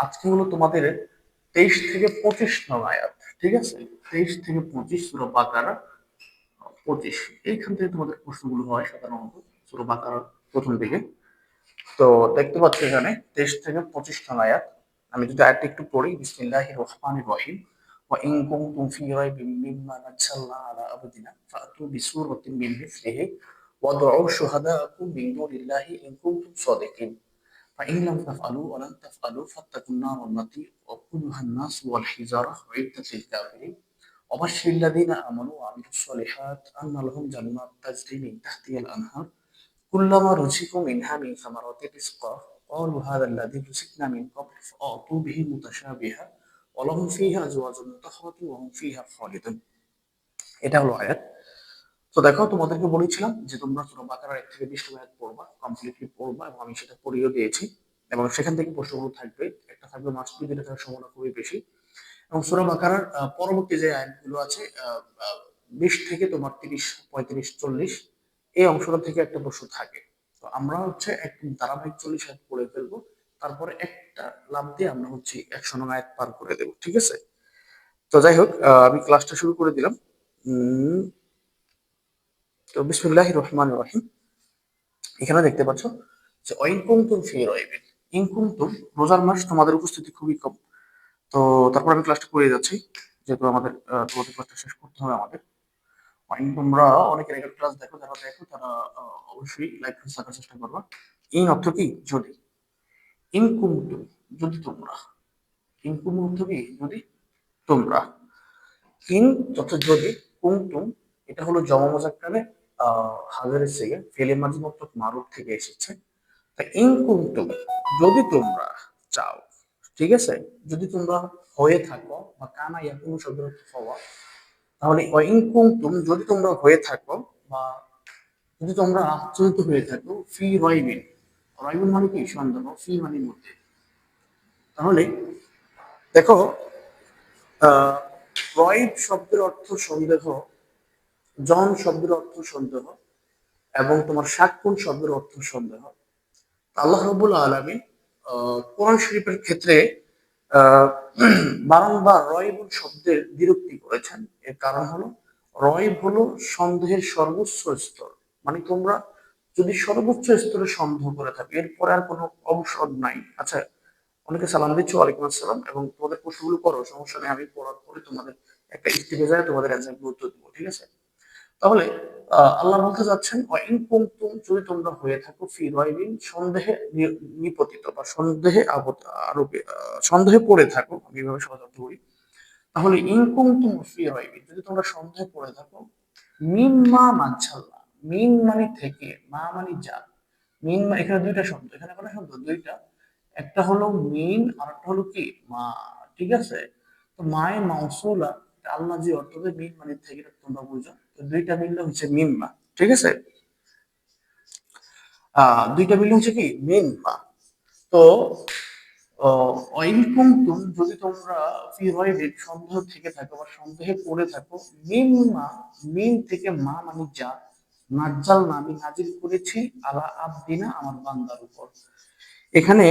আজকে হলো তোমাদের 23 থেকে 25 নং আয়াত। ঠিক আছে, 23 থেকে 25 সূরা বাকারা 25, এইখান থেকে তোমাদের প্রশ্নগুলো হয় সাধারণত সূরা বাকারার প্রথম দিকে। তো দেখতে পাচ্ছ এখানে 23 থেকে 25 নং আয়াত। আমি যদি আয়াতটা একটু পড়ি, বিসমিল্লাহির রহমানির রহিম। ওয়া ইন কুনতুম ফি রাইবিন মিম্মা নাযালনা আলা আবদিনা ফাতু বিসূরাতিন মিন মিসলিহি ওয়াদউ শুহাদাআকুম মিন দুনিল্লাহি ইন কুনতুম সাদিকিন فإن لم تفعلوا ولن تفعلوا فاتقوا النار التي وقودها الناس والحجارة أعدت للكافرين وبشر الذين آمنوا وعملوا الصالحات أن لهم جنات تجري من تحتها الأنهار كلما رزقوا منها من ثمرات رزقا قالوا هذا الذي رزقنا من قبل فأتوا به متشابها ولهم فيها أزواج مطهرة وهم فيها خالدون. এটা হলো আয়াত। তো দেখো, তোমাদেরকে বলেছিলাম যে তোমরা সূরা বাকারার 1 থেকে 20 আয়াত পড়বা, কমপ্লিটলি পড়বা, এবং আমি সেটা পড়িয়েও দিয়েছি। এবং সেখান থেকে প্রশ্নগুলো থাকবে, একটা থাকবে মাস্ট বি, যেটা থাকার সম্ভাবনা খুবই বেশি। এবং সূরা বাকারার পরবর্তী যে আয়াতগুলো আছে 20 থেকে তোমার 30, 35, 40, এই অংশটা থেকে একটা প্রশ্ন থাকে। তো আমরা হচ্ছে একদম ধারাবাহিক 40 আয়াত পড়ে ফেলবো, তারপরে একটা লাভ দিয়ে আমরা হচ্ছে 100 নং আয়াত পার করে দেবো। ঠিক আছে, তো যাই হোক, আমি ক্লাসটা শুরু করে দিলাম। তো বিসমিল্লাহির রহমানির রহিম। এখানে দেখতে পাচ্ছ যে ওয়াইন কুনতুম ফি রাইবিন, ইন কুনতুম, রোজার মাস, তোমাদের উপস্থিতি খুবই কম। তো তারপর আমি ক্লাসটা করে যাচ্ছি, যেহেতু আমাদের তোমাদের ক্লাসটা শেষ করতে হবে আমাদের। ওয়াইন, তোমরা অনেকে রেগুলার ক্লাস দেখো, যারা দেখো তারা অবশ্যই লাইক করে থাকার চেষ্টা করবা। ইন অর্থ কি? যদি। ইন কুনতুম, যদি তোমরা। ইন কুনতুম অর্থ কি? যদি তোমরা। ইন অর্থ যদি, কুনতুম এটা হলো জমা মুযাক্কারে হাজারের সিগা, ফেলে মাঝি মতলব মারুফ থেকে এসেছে। ইন কুনতুম, যদি তোমরা চাও। ঠিক আছে, যদি তোমরা হয়ে থাকো, বা কানা ইয়াকুনু শব্দের অর্থ হওয়া, তাহলে ইন কুনতুম যদি তোমরা হয়ে থাকো, বা যদি তোমরা আশ্চর্যিত হয়ে থাকো, ফি রাইবিন, রাইবিন মানে কি? সন্দেহ, ফি মানে মধ্যে। তাহলে দেখো, রাইব শব্দের অর্থ সন্দেহ, জন শব্দের অর্থ সন্দেহ, এবং তোমার সাক্ষুন শব্দের অর্থ সন্দেহ। আল্লাহ রাব্বুল আলামিন কোরআন শরীফের ক্ষেত্রে আহ, বারংবার রয়বুল শব্দের বিরক্তি করেছেন। এর কারণ হলো, রয়ব হলো সন্দেহের সর্বোচ্চ স্তর। মানে তোমরা যদি সর্বোচ্চ স্তরে সন্দেহ করে থাকো, এরপরে আর কোনো অবসর নাই। আচ্ছা, অনেকে সালাম দিচ্ছ, ওয়ালাইকুম আসসালাম, এবং তোমাদের প্রশ্নগুলো করো, সমস্যা নেই। আমি পড়ার পরে তোমাদের একটা স্টেপে যায় তোমাদের অ্যান্সার উত্তর দেবো। ঠিক আছে, তাহলে আল্লাহ বলতে যাচ্ছেন, ওয়াইন কুনতুম, যদি তোমরা হয়ে থাকো, ফি রাইবিন, সন্দেহে নিপতিত, বা সন্দেহে আরোপে, সন্দেহে পড়ে থাকো, আমি এভাবে সহজ অর্থ করি। তাহলে ইন কুনতুম ফি রাইবিন, যদি তোমরা সন্দেহে পড়ে থাকো, মিম্মা নাযালনা, মিন মানে থেকে, মা মানে যা। মিন এখানে দুইটা শব্দ, এখানে কয়টা শব্দ? দুইটা। একটা হলো মিন, আর একটা হলো কি? মা। ঠিক আছে, তো মায়ে মাউসুলা, আল্লাহ যে অর্থ দেয় মিন মানে থেকে, এটা তোমরা বুঝো। তো দুইটা মিললে হচ্ছে মিম্মা। ঠিক আছে, দুইটা মিললে হচ্ছে কি? মিম্মা। তো ওয়াইন কুনতুম, যদি তোমরা ফি রাইবিন, সন্দেহ থেকে থাকো বা সন্দেহে পড়ে থাকো, মিম্মা, মিন থেকে মা মানে যা, নাজ্জালনা আমি নাজিল করেছি, আলা আবদিনা আমার বান্দার উপর। এখানে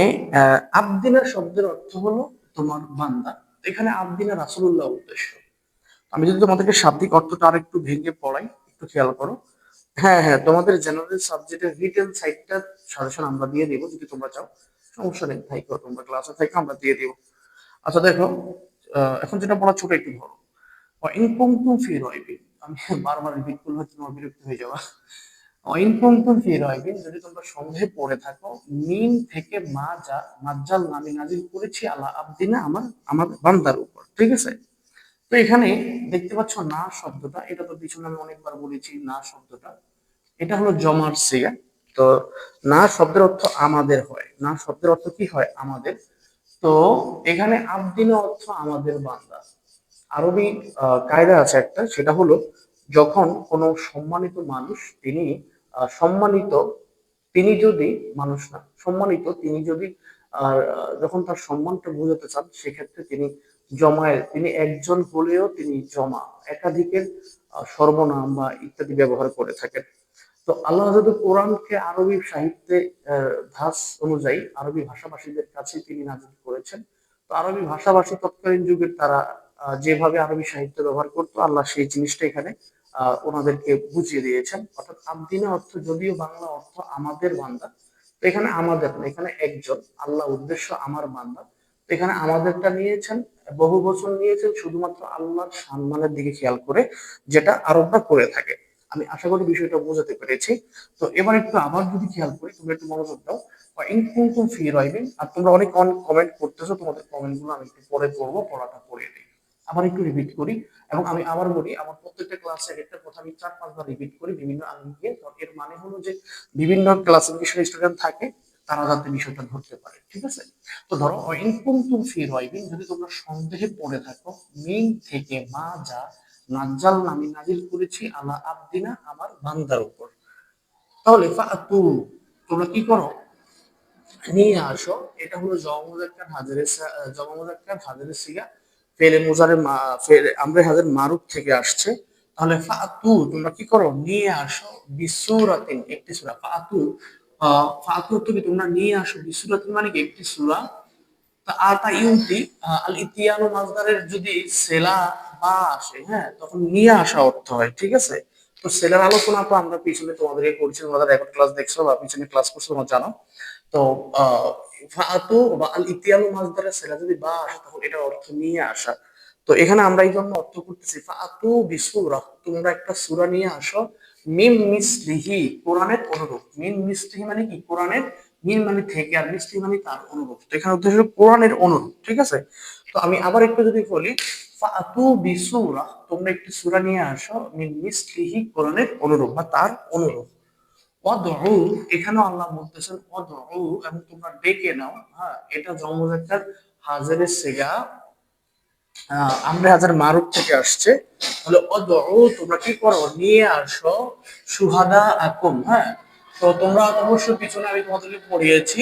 আবদিনা শব্দের অর্থ হলো তোমার বান্দা। এখানে আবদিনা রাসূলুল্লাহ উদ্দেশ্য। আমি যদি তোমাদেরকে শাব্দিক অর্থটা আর একটু ভেঙে পড়াই, একটু খেয়াল করো। হ্যাঁ হ্যাঁ, তোমাদের জেনারেল সাবজেক্টের রিটেন সাইটটা সাজেশন আমরা দিয়ে দিব, যদি তোমরা চাও। সমস্যা নেই, থাইকো, তোমরা ক্লাসে থাইকো, আমরা দিয়ে দিব। আচ্ছা দেখো, এখন যেটা পড়া ছোট একটু ধরো। ইন কুনতুম ফি রাইবিন, আমি বারবার রিপিট করলে হয়তো তোমার বিরক্ত হয়ে যাওয়া। ইন কুনতুম ফি রাইবিন, যদি তোমরা সন্দেহে পড়ে থাকো, মিন থেকে মা যা, নাজ্জাল আমি নাজিল করেছি, আলা আবদিনা আমার আমার বান্দার উপর। ঠিক আছে, তো এখানে দেখতে পাচ্ছ না শব্দটা, এটা তো পিছনে আমি অনেকবার বলেছি। না শব্দটা, এটা হলো জমার সিগা। তো না শব্দের অর্থ আমাদের হয়, না শব্দের অর্থ কি হয়? আমাদের। তো এখানে আবদিনের অর্থ আমাদের বান্দা। আরবি কায়দা আছে একটা, সেটা হলো, যখন কোনো সম্মানিত মানুষ, তিনি সম্মানিত, তিনি যদি, মানুষ না, সম্মানিত, তিনি যদি যখন তার সম্মানটা বোঝাতে চান, সেক্ষেত্রে তিনি জমায়ের, তিনি একজন হলেও তিনি জমা, একাধিকের সর্বনাম বা ইত্যাদি ব্যবহার করে থাকেন। তো আল্লাহ যদি কোরআনকে আরবি সাহিত্যে ধাঁচ অনুযায়ী আরবি ভাষাভাষীদের কাছে তিনি নাজিল করেছেন, তো আরবি ভাষাভাষী তৎকালীন যুগের তারা যেভাবে আরবি সাহিত্য ব্যবহার করতো, আল্লাহ সেই জিনিসটা এখানে ওনাদেরকে বুঝিয়ে দিয়েছেন। অর্থাৎ আবদিনা অর্থ যদিও বাংলা অর্থ আমাদের বান্দা, তো এখানে আমাদের না, এখানে একজন আল্লাহ, উদ্দেশ্য আমার বান্দা। তো এখানে আমাদেরটা নিয়েছেন, বহু বচন নিয়েছেন শুধুমাত্র আল্লাহর সম্মানের দিকে খেয়াল করে, যেটা আরবরা করে থাকে। আমি আশা করি বিষয়টা বোঝাতে পেরেছি। তো এবার একটু আবার যদি খেয়াল করি, তোমরা একটু মনোযোগ দাও। ইন কুনতুম ফি রাইবিন, আর তোমরা অনেক কমেন্ট করতেছো, তোমাদের কমেন্ট গুলো আমি একটু পরে পড়বো, পড়াটা পড়ে দিই। আবার একটু রিপিট করি, এবং আমি আবার বলি, আমার প্রত্যেকটা ক্লাসে একটা কথা আমি 4-5 বার রিপিট করি বিভিন্ন আঙ্গিকে। তো এর মানে হলো যে বিভিন্ন ক্লাসিফিকেশন স্টুডেন্ট থাকে, তারা যাতে বিষয়টা ধরতে পারে, ঠিক আছে? তো ধরো ইন কুনতুম ফি রাইবিন, যদি তোমরা সন্দেহে পড়ে থাকো, মিন থেকে মা যা নাজ্জাল আমি নাজিল করেছি আলা আবদিনা আমার বান্দার উপর, তাহলে ফাতু তোমরা কি করো, নিয়ে আসো। এটা হলো জমা মুজাক্কার সিগা, ফেলে মুজারে ফেলে আমরে হাজার মারুফ থেকে আসছে। তাহলে ফাতু তোমরা কি করো, নিয়ে আসো, বিসুরাতিন একটি সূরা। ফাতু তুমি তোমরা নিয়ে আসো, বিসুরাতিন মানে কি একটি সূরা। তা আতা ইউতি, আল ইতিয়ানু মাজদারের যদি সেলা বা আসে, হ্যাঁ, তখন নিয়ে আসা অর্থ হয়, ঠিক আছে? তো সেলার আলোচনা তো আমরা পিছনে তোমাদেরকে করছি, তোমরা রেকর্ড ক্লাস দেখছো বা পিছনে ক্লাস করছো, তোমরা জানো। তো ফাতু বা আল ইতিয়ানু মাজদারের সেলা যদি বা আসে, তখন এটা অর্থ নিয়ে আসা। তো এখানে আমরা এই জন্য অর্থ করতেছি ফাতু বিসূরা, তোমরা একটা সূরা নিয়ে আসো, মিম মিসলিহি কোরআনের অনুরূপ। মিম মিসলিহি মানে কি কোরআনের, মিন মানে থেকে, আর মিসলি মানে তার অনুরূপ। তো এখানে উদ্দেশ্য হলো কোরআনের অনুরূপ, ঠিক আছে? তো আমি আবার একটু যদি বলি, ফাতু বিসূরা তোমরা একটি সূরা নিয়ে আসো, মিন মিসলিহি কোরআনের অনুরূপ বা তার অনুরূপ। অদউ, এখানেও আল্লাহ বলতেছেন অদউ, এবং তোমরা ডেকে নাও। হ্যাঁ, এটা জমুজাক্কার হাজারের সিগা, আমরা হাজার মারুফ থেকে আসছে। তাহলে অদউ তোমরা কি করো, নিয়ে আসো, সুহাদা আকুম। হ্যাঁ, তো তোমরা অবশ্যই পিছনে আমি তোমাদেরকে পড়িয়েছি,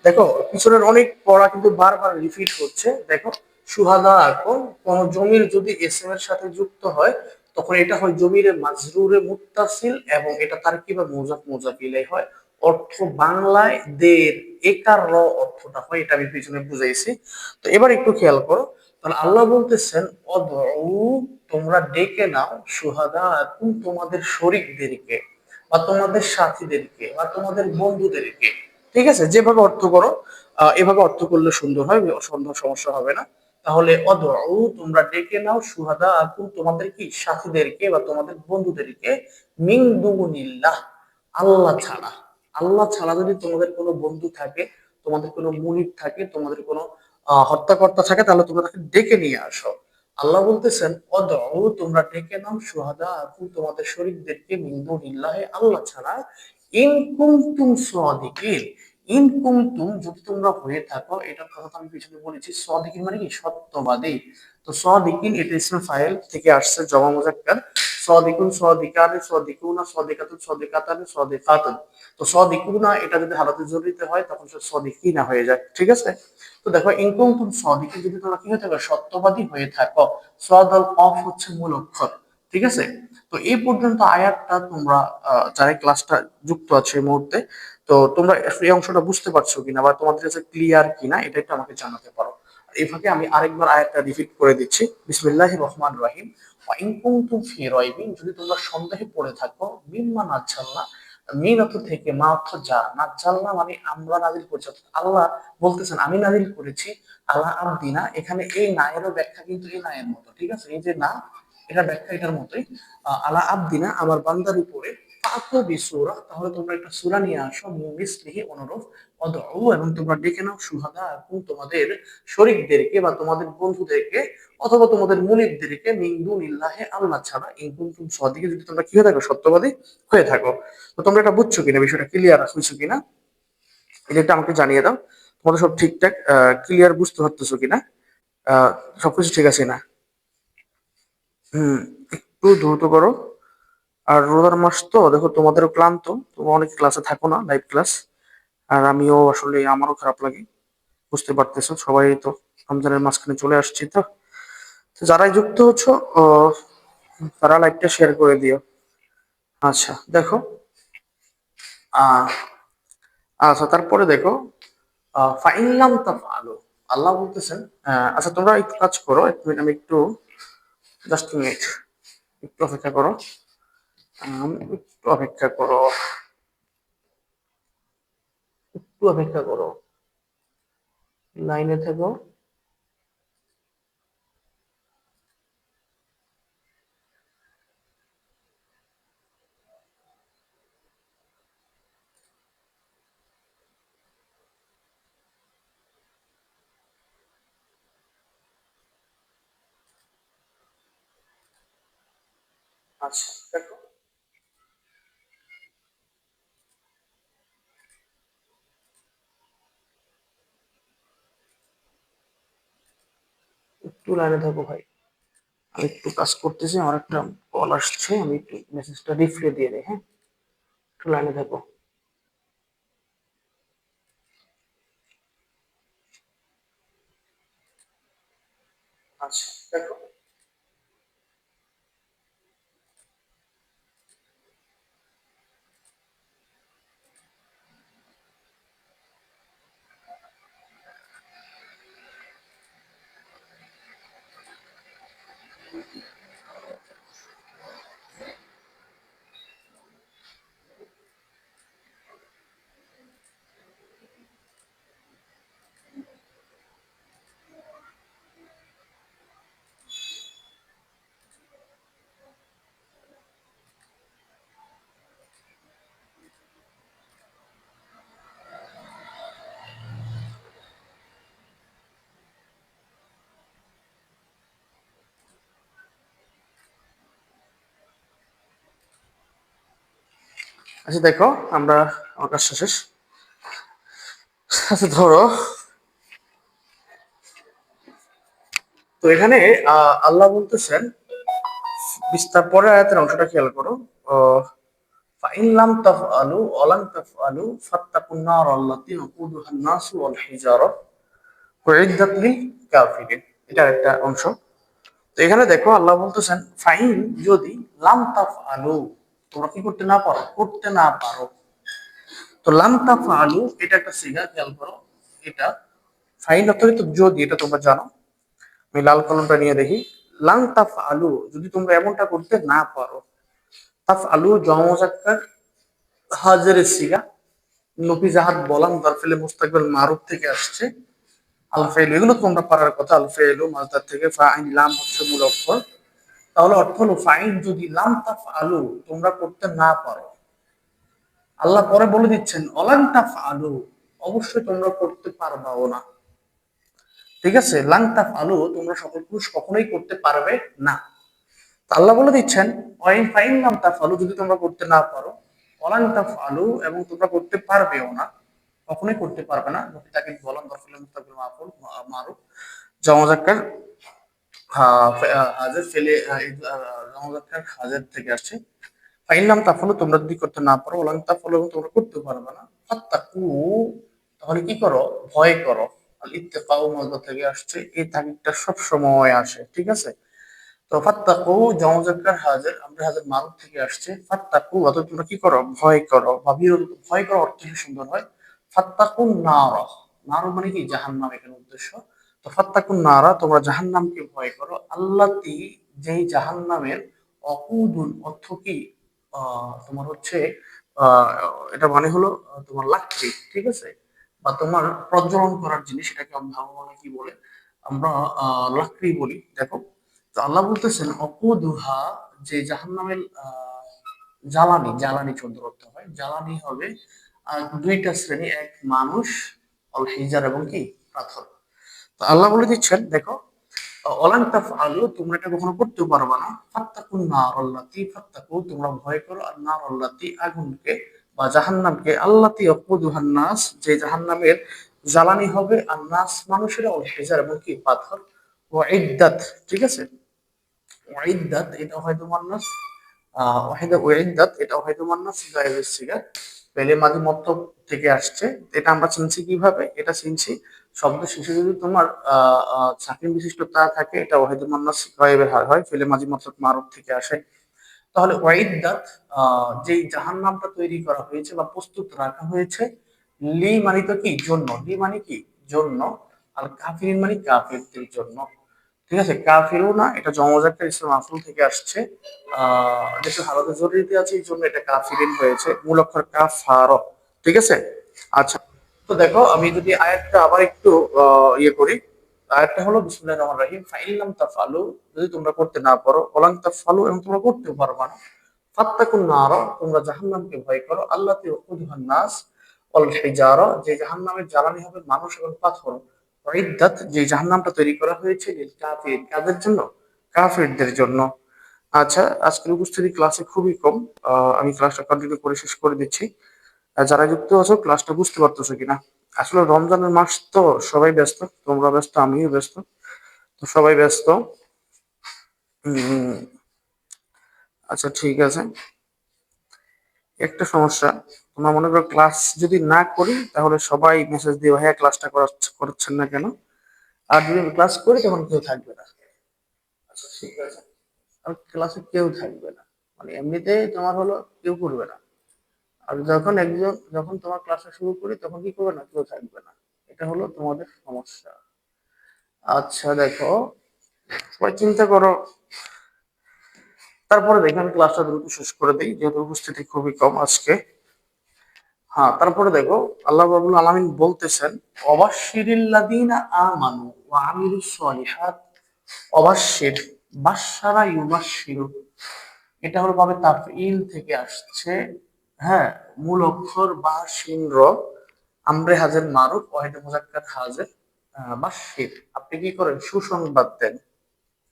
দেখো পিছনের অনেক পড়া কিন্তু বারবার রিপিট হচ্ছে। দেখো সুহাদা আকুম, কোন জমির যদি এসএম এর সাথে যুক্ত হয়, তখন এটা হয় জমিরে মাজরুরে মুত্তাসিল, এবং এটা তার কি বা মুজাফ মুজাফিলাই হয়। অর্থ বাংলায় দের, একার র অর্থটা হয়, এটা আমি পিছনে বুঝাইছি। তো এবার একটু খেয়াল করো, তাহলে আল্লাহ বলতেছেন অদউ তোমরা ডেকে নাও, সুহাদা এখন তোমাদের শরীকদেরকে বা তোমাদের সাথীদেরকে বা তোমাদের বন্ধুদেরকে, ঠিক আছে? যেভাবে অর্থ করো, এভাবে অর্থ করলে সুন্দর হয়, সুন্দর, সমস্যা হবে না। তাহলে অদউ তোমরা ডেকে নাও, সুহাদা এখন তোমাদের কি সাথীদেরকে বা তোমাদের বন্ধুদেরকে, মিন দুনিল্লাহ আল্লাহ ছাড়া। আল্লাহ ছাড়া যদি তোমাদের কোনো বন্ধু থাকে, তোমাদের কোনো মুনিব থাকে, তোমাদের কোনো হত্যাকর্তা থাকে, তাহলে তোমরা তাকে ডেকে নিয়ে আসো। আল্লাহ বলতেছেন অদউ তোমরা ডেকে নাও, সুহাদা এখন তোমাদের শরীকদেরকে, মিন দুনিল্লাহি আল্লাহ ছাড়া, ইন কুনতুম সাদিকিন, ইন কুনতুম যদি তোমরা হয়ে থাকো, এটার কথা তো আমি পিছনে বলেছি। সাদিকিন মানে কি সত্যবাদী। তো সাদিকিন এটা ইসমে ফাইল থেকে আসছে, জমা মুজাক্কার। সাদিকুন সাদিকানে সাদিকুনা সাদিকাতুন সাদিকাতানে সাদিকাতুন। তো সাদিকুনা এটা যদি হালাতে জরুরিতে হয়, তখন সে সাদিকিনা হয়ে যায়, ঠিক আছে? তো দেখো ইনকুম তুম সাদিকিন যদি তোমরা কি হয়ে থাকো, সত্যবাদী হয়ে থাকো। সাদ আল কফ হচ্ছে মূল অক্ষর, ঠিক আছে? তো এই পর্যন্ত আয়াতটা তোমরা যারা ক্লাসটা যুক্ত আছে এই মুহূর্তে, তো তোমরা এই অংশটা বুঝতে পারছো কিনা বা তোমাদের কাছে ক্লিয়ার কিনা, এটা একটু আমাকে জানাতে পারো। এই ফাঁকে আমি আরেকবার আয়াতটা রিপিট করে দিচ্ছি। বিসমিল্লাহির রহমানির রহিম। ওয়া ইন কুনতুম ফি রাইবিন, যদি তোমরা সন্দেহে পড়ে থাকো, মিম্মা নাজ্জালনা, মিন অর্থ থেকে, মা অর্থ যা, নাজ্জালনা মানে আমরা নাজিল করেছি, অর্থাৎ আল্লাহ বলতেছেন আমি নাজিল করেছি, আলা আবদিনা, এখানে এই না এরও ব্যাখ্যা কিন্তু এই না এর মতো, ঠিক আছে? এই যে না, এটা ব্যাখ্যা এটার মতোই। আলা আবদিনা আমার বান্দার উপরে, ফাতু বিসূরা তাহলে তোমরা একটা সূরা নিয়ে আসো, মিসলিহি অনুরূপ, অদউ এবং তোমরা ডেকে নাও, সুহাদা এবং তোমাদের শরীকদেরকে বা তোমাদের বন্ধুদেরকে অথবা তোমাদের মুনিবদেরকে, মিন দুনিল্লাহি আল্লাহ ছাড়া, ইন কুনতুম সাদিকিন যদি তোমরা কি হয়ে থাকো, সত্যবাদী হয়ে থাকো। তো তোমরা এটা বুঝছো কিনা, বিষয়টা ক্লিয়ার হয়েছো কিনা, এটা আমাকে জানিয়ে দাও। তোমাদের সব ঠিকঠাক ক্লিয়ার বুঝতে পারতেছো কিনা, সবকিছু ঠিক আছে না? হুম, একটু দ্রুত করো। আর রোজার মাস তো দেখো, তোমাদেরও ক্লান্ত, তোমরা অনেক ক্লাসে থাকো না, লাইভ ক্লাস। আর আমিও আসলে, আমারও খারাপ লাগে, বুঝতে পারতেছো, সবাই তো রমজানের মাঝখানে চলে আসছি। তো তো যারাই যুক্ত হচ্ছ, আহ, তারা লাইভটা শেয়ার করে দিও। আচ্ছা দেখো, আহ আচ্ছা তারপরে দেখো, ফাইনলাম তাফআলু, আল্লাহ বলতেছেন, আচ্ছা তোমরা একটু কাজ করো, এক মিনিট, আমি একটু জাস্ট মিনিট, একটু অপেক্ষা করো, একটু অপেক্ষা করো, একটু অপেক্ষা করো, লাইনে থাকো। আচ্ছা দেখো, একটু লাইনে থাকো ভাই, আমি একটু কাজ করতেছি, আমার একটা কল আসছে, আমি একটু মেসেজটা রিপ্লাই দিয়ে দিই, হ্যাঁ, একটু লাইনে থাকো। আচ্ছা দেখো, আচ্ছা দেখো, আমরা, আমার কাজটা শেষ। আচ্ছা ধরো, তো এখানে আল্লাহ বলতেছেন, বিস্তার পরের আয়াতের অংশটা খেয়াল করো। আহ, ফাইন লাম তাফআলু ওয়া লান তাফআলু ফাত্তাকুন নার আল্লাতী ওয়াকুদুহা আন-নাসু ওয়াল হিজারা উইদ্দাত লিল কাফিরিন। এটা একটা অংশ। তো এখানে দেখো আল্লাহ বলতেছেন, ফাইন যদি লাম তাফআলু, তোমরা কি করতে না পারো, করতে না পারো। তো লাম তাফআলু এটা একটা সিগা, খেয়াল করো। এটা ফাইন অর্থ তো যদি, এটা তোমরা জানো। আমি লাল কলমটা নিয়ে দেখি। লাম তাফআলু, যদি তোমরা এমনটা করতে না পারো। তাফআলু জমজাক্কার হাজারের সিগা, নফি জাহাদ বলাম দরফেলে মুস্তাকবিল মারুফ থেকে আসছে। আল ফাইল, এগুলো তোমরা পারার কথা। আল ফাইলু মাসদার থেকে, ফাইন লাম হচ্ছে মূল অক্ষর। তাহলে অর্থ হলো ফাইন যদি লাম তাফআলু, তোমরা করতে না পারো। আল্লাহ পরে বলে দিচ্ছেন অলান তাফআলু, অবশ্যই তোমরা করতে পারবাও না। ঠিক আছে, লাং তাফআলু, তোমরা সকল পুরুষ কখনোই করতে পারবে না। আল্লাহ বলে দিচ্ছেন ওয়াইন ফাইন লাম তাফআলু, যদি তোমরা করতে না পারো, ওয়ালান তাফআলু, এবং তোমরা করতে পারবেও না, কখনোই করতে পারবে না। নবী তাকে বলেন দরফুল মুস্তাকিল মাফুল মারুফ জামাজাক্কার হাজার ফেলে, জামাজাক্কার হাজার থেকে আসছে। ফাইন লাম তাফআলু, তোমরা যদি করতে না পারো, ওয়ালান তাফআলু, এবং তোমরা করতে পারবে না, ফাত্তাকু, তাহলে কি করো, ভয় করো। আল ইত্তিকাউ মাসদার থেকে আসছে, এই তাগিদটা সব সময় আসে, ঠিক আছে। তো ফাত্তাকু জমজকার হাজার, আমরা হাজার মারুফ থেকে আসছে। ফাত্তাকু অর্থাৎ তোমরা কি করো, ভয় করো বা বিরোধ, ভয় করো অর্থ কি সুন্দর হয়। ফাত্তাকুন নারা, নার মানে কি জাহান্নাম এখানে উদ্দেশ্য। তো ফাত্তাকুন নারা, তোমরা জাহান্নামকে ভয় করো। আল্লাতি, যেই জাহান্নামের, অকুদুন অর্থ কি, তোমার হচ্ছে, আহ এটা মানে হলো তোমার লাকড়ি, ঠিক আছে, বা তোমার প্রজ্বলন করার জিনিস, এটাকে ভালো কি বলে, আমরা লাকড়ি বলি। দেখো, তো আল্লাহ বলতেছেন অকুদুহা, যে জাহান্নামের জ্বালানি, জ্বালানি চোদ্দ অর্থ হয়, জ্বালানি হবে দুইটা শ্রেণী, এক মানুষ, অল হিজার, এবং কি পাথর। তো আল্লাহ বলে দিচ্ছেন দেখো, অলান তাফআলু, তোমরা এটা কখনো করতে পারবে না। ফাত্তাকুন নার আল্লাতী, ফাত্তাকু, তোমরা ভয় করো, আর নার আল্লাতী, আগুনকে বা জাহান্নামকে, আল্লাতী ওয়াকুদুহান নাস, যে জাহান্নামের জ্বালানি হবে আর নাস মানুষেরা, অল হিজার, এবং কি পাথর। ওয়াইদ্দাত, ঠিক আছে। ওয়াইদ্দাত এটা হয়তো মান্নাস, ওয়াহিদা ওয়াইদ্দাত এটা হয়তো মান্নাস গায়েবের সিগা, পেলে মাঝি মত্তব থেকে আসছে। এটা আমরা চিনছি কিভাবে, এটা চিনছি শব্দ শেষে যদি তোমার সাকিন বিশিষ্ট তা থাকে, এটা ওয়াহিদুল মান্নাস গায়েবের হার হয়, ফেলে মাঝি মতলব মারুফ থেকে আসে। তাহলে ওয়াইদাত, যেই জাহান্নামটা তৈরি করা হয়েছে বা প্রস্তুত রাখা হয়েছে, লি মানে তো কি জন্য, লি মানে কি জন্য, আর কাফিরিন মানে কাফিরদের জন্য। ঠিক আছে, কাফিরুনা এটা জমজাক্কার ইসম মাফউল থেকে আসছে। যেহেতু হালতে জরুরিতে আছে এই জন্য এটা কাফিরিন হয়েছে, মূল অক্ষর কাফার। ঠিক আছে। আচ্ছা, তো দেখো আমি যদি আয়াতটা আবার একটু ইয়ে করি। আয়াতটা হলো বিসমিল্লাহির রহমানির রহিম, ফাইল্লাম তাফালু, যদি তোমরা করতে না পারো, ওয়ালান তাফালু, এবং তোমরা করতেও পারবা না, ফাত্তাকুন নার, তোমরা জাহান্নামকে ভয় করো, আল্লাতী ওয়াকুদুহান নাস ওয়াল হিজারা, যে জাহান্নামের জ্বালানি হবে মানুষ এবং পাথর, উইদ্দাত, যে জাহান্নামটা তৈরি করা হয়েছে লিল কাফির, কাদের জন্য? কাফিরদের জন্য। আচ্ছা, আজকের উপস্থিতি ক্লাসে খুবই কম। আমি ক্লাসটা কন্টিনিউ করে শেষ করে দিচ্ছি। যারা যুক্ত আছো ক্লাসটা বুঝতে পারতেছো কিনা? আসলে রমজানের মাস তো সবাই ব্যস্ত, তোমরা ব্যস্ত, আমিও ব্যস্ত, তো সবাই ব্যস্ত। উম, আচ্ছা ঠিক আছে। একটা সমস্যা, তোমরা মনে করো ক্লাস যদি না করি তাহলে সবাই মেসেজ দিয়ে ভাইয়া ক্লাসটা করাচ্ছেন না কেন, আর যদি আমি ক্লাস করি তখন কেউ থাকবে না। আচ্ছা ঠিক আছে, আর ক্লাসে কেউ থাকবে না, মানে এমনিতে তোমার হলো কেউ করবে না, আর যখন তোমার ক্লাসটা শুরু করি তখন কি করবে না, কেউ থাকবে না। এটা হলো তোমাদের সমস্যা। আচ্ছা দেখো, সবাই চিন্তা করো, তারপরে দেখো আমি ক্লাসটা দ্রুত শেষ করে দিই যেহেতু উপস্থিতি খুবই কম আজকে। হ্যাঁ, তারপরে দেখো আল্লাহ রাব্বুল আলামিন বলতেছেন, অবাশশিরিল্লাযীনা আমানু ওয়া আমিলুস সলিহাত, অবাশশির, বাশশারা ইউবাশশিরু, এটা হলো ভাবে তাফঈল থেকে আসছে। হ্যাঁ, মূল অক্ষর বা শিন র, আমরে হাজের মারুফ, ওয়াহিদ মুজাক্কার হাজের। বাশশির, আপনি কি করেন? সুসংবাদ দেন।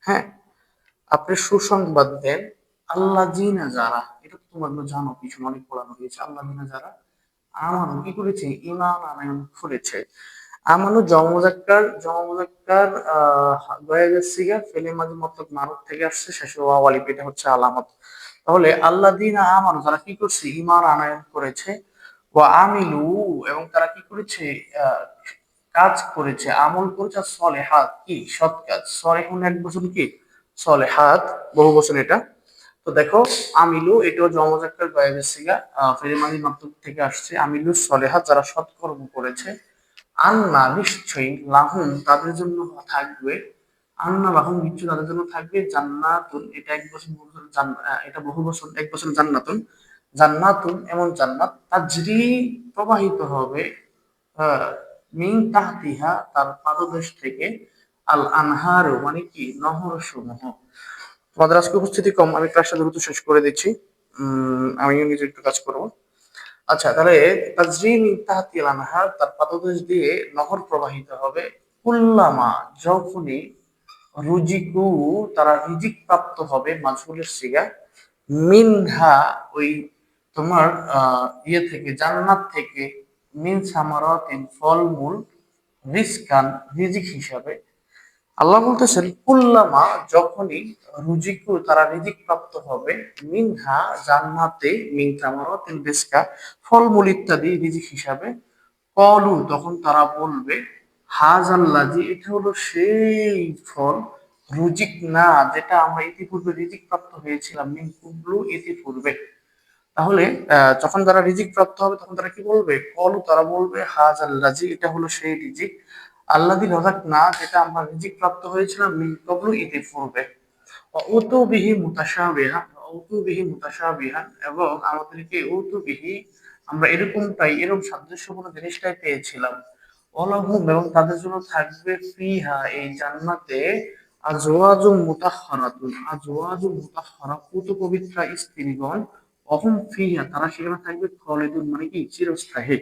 হ্যাঁ, আপনি সুসংবাদ দেন। আল্লাযীনা, যারা, এটা তো তোমরা জানো, পিছনে অনেক পড়ানো হয়েছে। আল্লাযীনা যারা আমানু কি করেছে? ঈমান আনয়ন করেছে। আমানু জমা মুজাক্কার গয়ের সিগা ফেলে মাঝে মতলব মারুফ থেকে আসছে, শেষে ওয়াও আলিফ, এটা হচ্ছে আলামত। তাহলে আল্লাযীনা আমানু, যারা কি করছে? ঈমান আনয়ন করেছে। ওয়া আমিলু, এবং তারা কি করেছে? আহ, কাজ করেছে, আমল করেছে। আর সলেহাত, কি? সৎ কাজ। সলেহুন এক বছর, কি? সলেহাত বহু বছর এটা। তো দেখো, আমিলু এটাও জমজাক্কার গয়েবের সিগা ফেলে মাঝে মতলব থেকে আসছে। আমিলু সলেহাত, যারা সৎকর্ম করেছে। আন্না, নিশ্চয়ই, লাহুম, তাদের জন্য থাকবে। আন্না লাহুম, নিশ্চয়ই তাদের জন্য থাকবে। জান্নাতুন, এটা এক বছর বহু বছর এটা বহু বছর এক বছর। জান্নাতুন, জান্নাতুন এমন জান্নাত, তাজরি, প্রবাহিত হবে, মিন তাহতিহা, তার পাদদেশ থেকে, আল আনহারু, মানে কি? নহর সমূহ। তোমাদের আজকে উপস্থিতি কম, আমি ক্লাসটা দ্রুত শেষ করে দিচ্ছি। আমি নিজে একটু কাজ করবো। আচ্ছা, তাহলে তাজরি মিন তাহতিল আনহার, তার পাদদেশ দিয়ে নহর প্রবাহিত হবে। কুল্লামা, যখনই, রুজিকু, তারা রিজিক প্রাপ্ত হবে, মাজহুলের সিগা, মিনহা, ওই তোমার ইয়ে থেকে, জান্নাত থেকে, মিন সামারাতিন, ফলমূল, রিজকান, রিজিক হিসাবে। আল্লাহ বলতেছেন কুল্লামা, যখনই, রুজিকু, তারা রিজিক প্রাপ্ত হবে, মিনহা, জান্নাতে, মিন তামারাতিল রিজকা, ফলমূল ইত্যাদি রিজিক হিসাবে। কলু, তখন তারা বলবে, হাযাল্লাযী, এটা হলো সেই ফল, রুজিক না, যেটা আমরা ইতিপূর্বে রিজিক প্রাপ্ত হয়েছিলাম, মিন কুবলু, ইতিপূর্বে। তাহলে যখন তারা রিজিক প্রাপ্ত হবে তখন তারা কি বলবে? কলু, তারা বলবে, হাযাল্লাযী, এটা হলো সেই রিজিক, আল্লাযী রাযাকনা, যেটা আমরা রিজিক প্রাপ্ত হয়েছিলাম, মিন ক্বাবলু, ইতিপূর্বে। উতু বিহি মুতাশাবিহান, উতু বিহি মুতাশাবিহান, এবং আমাদেরকে উতু বিহি, আমরা এরকমটাই, এরকম সাদৃশ্যপূর্ণ জিনিসটাই পেয়েছিলাম। ওয়ালাহুম, এবং তাদের জন্য থাকবে, ফিহা, এই জান্নাতে, আজওয়াজুম মুতাহহারাতুন, আজওয়াজুম মুতাহহারা, পুত পবিত্র স্ত্রীগণ, অহুম ফিহা, তারা সেখানে থাকবে, খালিদুন, মানে কি? চিরস্থায়ী।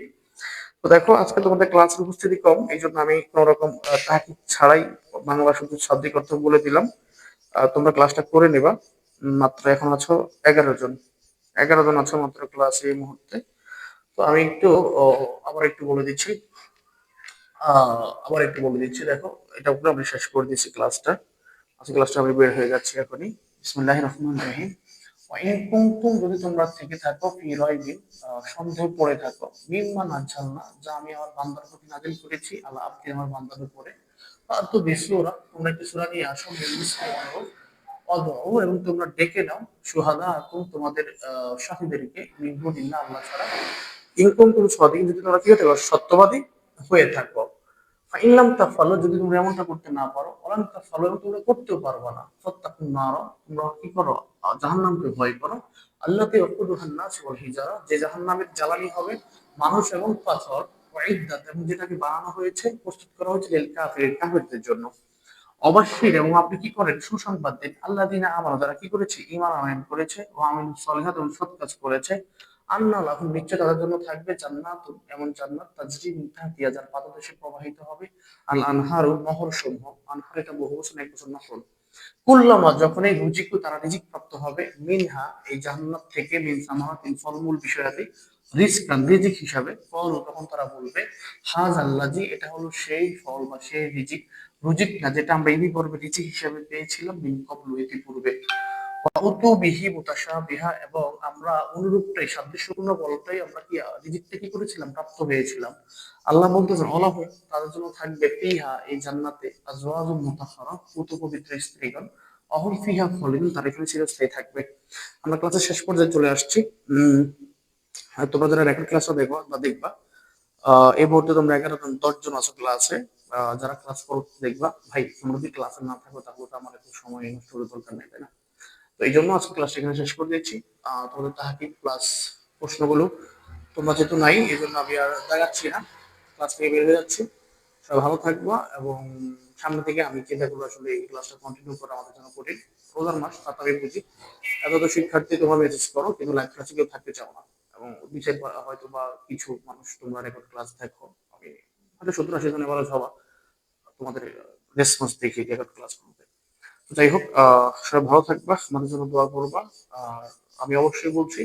তো দেখো, আজকে তোমাদের ক্লাসের উপস্থিতি কম, এই জন্য আমি কোন রকম তাকিদ ছাড়াই বাংলা শুধু শাব্দিক অর্থ বলে দিলাম। তোমরা ক্লাসটা করে নেবা। মাত্র এখন আছো 11 জন, 11 জন আছো মাত্র ক্লাসে এই মুহূর্তে। তো আমি একটু আবার একটু বলে দিচ্ছি। দেখো, এটা উপরে আমি শেষ করে দিচ্ছি ক্লাসটা। আজকে ক্লাসটা আমি বের হয়ে যাচ্ছি এখনই। বিসমিল্লাহির রহমানির রহিম। ওয়াইন কুনতুম, যদি তোমরা থেকে থাকো, ফি রাইবিন, সন্দেহ পড়ে থাকো, মিম্মা নাযালনা, যা আমি আমার বান্দার প্রতি নাযিল করেছি, আল্লাহ আপনি আমার বান্দার উপরে। আর তো বেশি ওরা, তোমরা একটু সূরা নিয়ে আসো, অদউ, এবং তোমরা ডেকে নাও, সুহাদা আকুম, তোমাদের সাথীদেরকে, মিন দুনিল্লাহ, আল্লাহ ছাড়া, ইন কুনতুম সাদিকিন, যদি তোমরা কি হতে পারো? সত্যবাদী হয়ে থাকো। ফাইনলাম তাফালু, যদি তোমরা এমনটা করতে না পারো, অলান তাফালু, এবং তোমরা করতেও পারবে না, ফাত্তাকুন নার, তোমরা কি করো, জাহান্নামকে ভয় করো, আল্লাতি ওয়াকুদুহান নাস ওয়াল হিজারা, যে জাহান্নামের জ্বালানি হবে মানুষ এবং পাথর, ওয়াইদ্দাত, এবং যেটাকে বানানো হয়েছে, প্রস্তুত করা হয়েছে লিল কাফিরিন, কাফিরদের জন্য। অবশ্যই, এবং আপনি কি করেন, সুসংবাদ দেন, আল্লাহ দিনা আমার, যারা কি করেছে, ইমান আনয়ন করেছে, ও আমিন সলিহাত, এবং সৎ কাজ করেছে, আন্না লাহুম, নিশ্চয় তাদের জন্য থাকবে জান্নাত, এমন জান্নাত, তাজরি মিন তাহতিহা, যার পাদদেশে প্রবাহিত হবে, আল আনহারু, নহর সমূহ, আনহার এটা বহু বচন, এক বছর নহর, কুল্লামা, যখনই রুজিকু, তারা রিজিক প্রাপ্ত হবে, মিনহা, এই জান্নাত থেকে, মিন সামারাতিন, ফলমূল বিষয়াদি, রিজকান, রিজিক হিসাবে, ফল, তখন তারা বলবে, হাজ আল্লাজি, এটা হলো সেই ফল বা সেই রিজিক, রুজিক না, যেটা আমরা এই পর্বে রিজিক হিসাবে পেয়েছিলাম, মিন ক্বাবলু, ইতিপূর্বে, উতু বিহি মুতাশাবিহা, এবং আমরা অনুরূপটাই, সাদৃশ্যপূর্ণ বলটাই আমরা কি রিজিকটা কি করেছিলাম, প্রাপ্ত হয়েছিলাম। আল্লাহ বলতেছেন, অলাহু, তাদের জন্য থাকবে, ফিহা, এই জান্নাতে, আজওয়াজুম মুতাহহারা, পুত পবিত্র স্ত্রীগণ, অহম ফিহা খালিদুন, তারা এখানে চিরস্থায়ী থাকবে। আমরা ক্লাসের শেষ পর্যায়ে চলে আসছি। তোমরা যারা রেকর্ড ক্লাসটা দেখো বা দেখবা, এই মুহূর্তে তোমরা 11 জন 10 জন আছো ক্লাসে, যারা ক্লাস করো দেখবা, ভাই তোমরা যদি ক্লাসে না থাকো তাহলে তো আমার একটু সময় নষ্ট করে দরকার নেই, তাই না? তো এই জন্য আজকে ক্লাসটা এখানে শেষ করে দিচ্ছি। তোমাদের তাহাকিক প্লাস প্রশ্নগুলো, তোমরা যেহেতু নাই, এই জন্য আমি আর দেখাচ্ছি না, ক্লাস থেকে বের হয়ে যাচ্ছি। সবাই ভালো থাকবা, এবং সামনে থেকে আমি চিন্তা করবো আসলে এই ক্লাসটা কন্টিনিউ করা আমাদের জন্য কঠিন, রোজার মাস, তা তো আমি বুঝি। এত তো শিক্ষার্থী তোমরা মেসেজ করো, কিন্তু লাইভ ক্লাসে কেউ থাকতে চাও না, এবং বিশেষ হয়তো বা কিছু মানুষ তোমরা রেকর্ড ক্লাস দেখো, আমি হয়তো 70-80 জন এবার হবা তোমাদের রেসপন্স দেখি রেকর্ড ক্লাস করতে। যাই হোক, সবাই ভালো থাকবা, আমাদের জন্য দোয়া করবা। আর আমি অবশ্যই বলছি,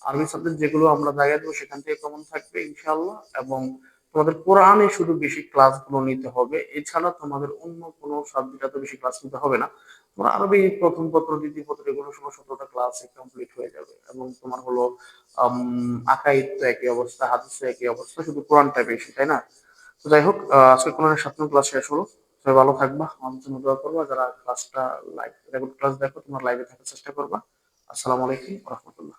আরবি সাবজেক্ট যেগুলো আমরা জায়গা দেবো সেখান থেকে কমন থাকবে ইনশাআল্লাহ, এবং তোমাদের কোরআনে শুধু বেশি ক্লাসগুলো নিতে হবে, এছাড়া তোমাদের অন্য কোনো সাবজেক্টে বেশি ক্লাস নিতে হবে না। তোমার আরবি প্রথম পত্র, দ্বিতীয় পত্র, এগুলো 16-17টা ক্লাসে কমপ্লিট হয়ে যাবে, এবং তোমার হলো আকাইদ তো একই অবস্থা, হাদিস একই অবস্থা, শুধু কোরআনটা বেশি, তাই না? তো যাই হোক, আজকে কোরআনের 7 ক্লাস শেষ হলো। সবাই ভালো থাকবা, আমাদের জন্য দোয়া করবা, যারা ক্লাসটা লাইভ রেকর্ড ক্লাস দেখো তোমরা লাইভে থাকার চেষ্টা করবা। আসসালামু আলাইকুম ওয়া রাহমাতুল্লাহ।